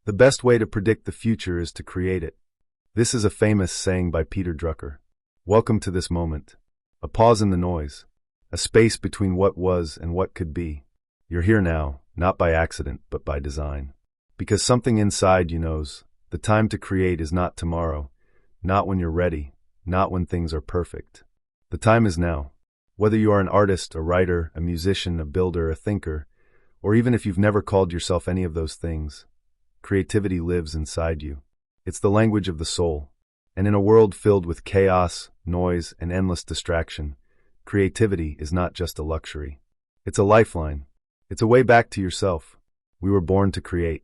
The best way to predict the future is to create it. This is a famous saying by Peter Drucker. Welcome to this moment. A pause in the noise. A space between what was and what could be. You're here now, not by accident, but by design. Because something inside you knows, the time to create is not tomorrow, not when you're ready, not when things are perfect. The time is now. Whether you are an artist, a writer, a musician, a builder, a thinker, or even if you've never called yourself any of those things, creativity lives inside you. It's the language of the soul. And in a world filled with chaos, noise, and endless distraction, creativity is not just a luxury. It's a lifeline. It's a way back to yourself. We were born to create.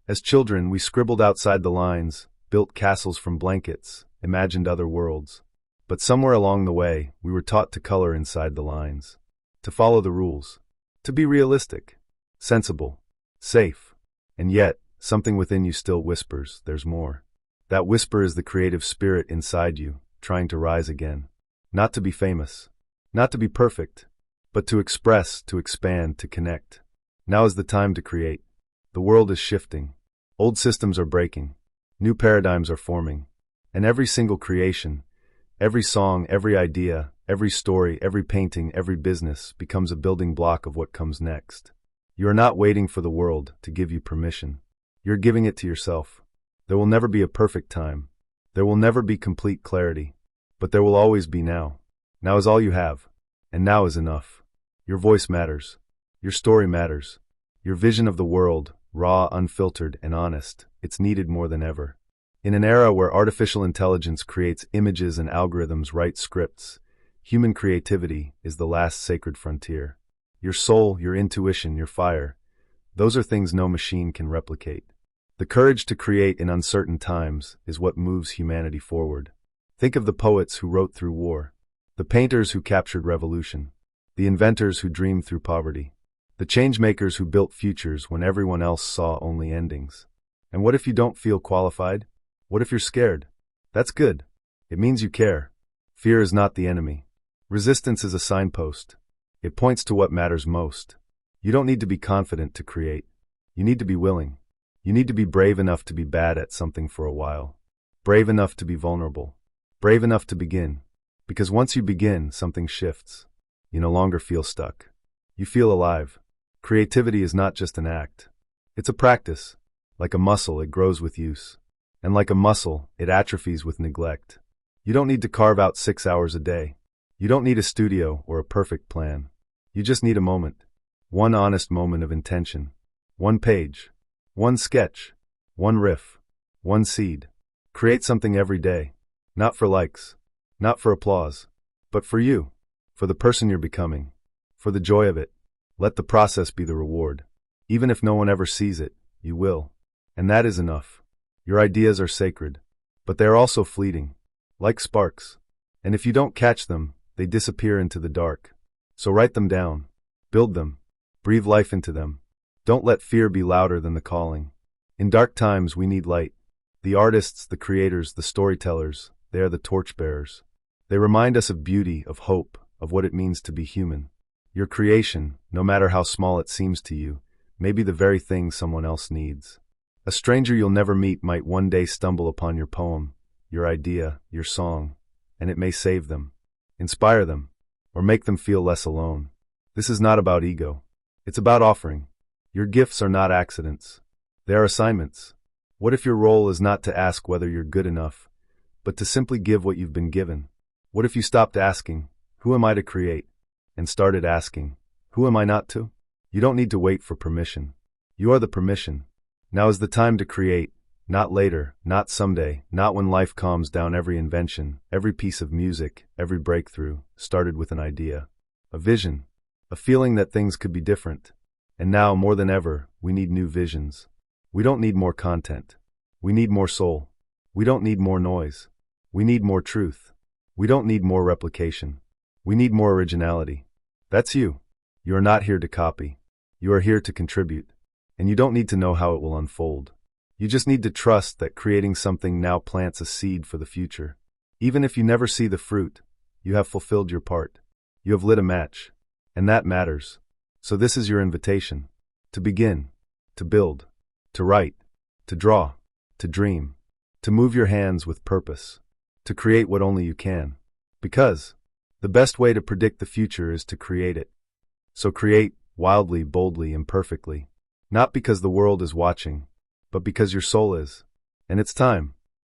As children, we scribbled outside the lines, built castles from blankets, imagined other worlds. But somewhere along the way, we were taught to color inside the lines, to follow the rules, to be realistic, sensible, safe. And yet, something within you still whispers, there's more. That whisper is the creative spirit inside you, trying to rise again. Not to be famous, not to be perfect, but to express, to expand, to connect. Now is the time to create. The world is shifting. Old systems are breaking. New paradigms are forming. And every single creation, every song, every idea, every story, every painting, every business becomes a building block of what comes next. You are not waiting for the world to give you permission. You're giving it to yourself. There will never be a perfect time. There will never be complete clarity. But there will always be now. Now is all you have. And now is enough. Your voice matters. Your story matters. Your vision of the world, raw, unfiltered, and honest, it's needed more than ever. In an era where artificial intelligence creates images and algorithms write scripts, human creativity is the last sacred frontier. Your soul, your intuition, your fire, those are things no machine can replicate. The courage to create in uncertain times is what moves humanity forward. Think of the poets who wrote through war, the painters who captured revolution, the inventors who dreamed through poverty, the changemakers who built futures when everyone else saw only endings. And what if you don't feel qualified? What if you're scared? That's good. It means you care. Fear is not the enemy. Resistance is a signpost. It points to what matters most. You don't need to be confident to create. You need to be willing. You need to be brave enough to be bad at something for a while. Brave enough to be vulnerable. Brave enough to begin. Because once you begin, something shifts. You no longer feel stuck. You feel alive. Creativity is not just an act. It's a practice. Like a muscle, it grows with use. And like a muscle, it atrophies with neglect. You don't need to carve out 6 hours a day. You don't need a studio or a perfect plan. You just need a moment. One honest moment of intention. One page. One sketch. One riff. One seed. Create something every day. Not for likes. Not for applause. But for you. For the person you're becoming. For the joy of it. Let the process be the reward. Even if no one ever sees it, you will. And that is enough. Your ideas are sacred, but they are also fleeting, like sparks. And if you don't catch them, they disappear into the dark. So write them down, build them, breathe life into them. Don't let fear be louder than the calling. In dark times, we need light. The artists, the creators, the storytellers, they are the torchbearers. They remind us of beauty, of hope, of what it means to be human. Your creation, no matter how small it seems to you, may be the very thing someone else needs. A stranger you'll never meet might one day stumble upon your poem, your idea, your song, and it may save them, inspire them, or make them feel less alone. This is not about ego. It's about offering. Your gifts are not accidents. They are assignments. What if your role is not to ask whether you're good enough, but to simply give what you've been given? What if you stopped asking, who am I to create, and started asking, who am I not to? You don't need to wait for permission. You are the permission. Now is the time to create, not later, not someday, not when life calms down. Every invention, every piece of music, every breakthrough started with an idea, a vision, a feeling that things could be different. And now, more than ever, we need new visions. We don't need more content. We need more soul. We don't need more noise. We need more truth. We don't need more replication. We need more originality. That's you. You are not here to copy. You are here to contribute. And you don't need to know how it will unfold. You just need to trust that creating something now plants a seed for the future. Even if you never see the fruit, you have fulfilled your part. You have lit a match. And that matters. So this is your invitation. To begin. To build. To write. to draw, to dream, to move your hands with purpose, to create what only you can. Because the best way to predict the future is to create it. So create wildly, boldly, imperfectly. Not because the world is watching, but because your soul is. And it's time.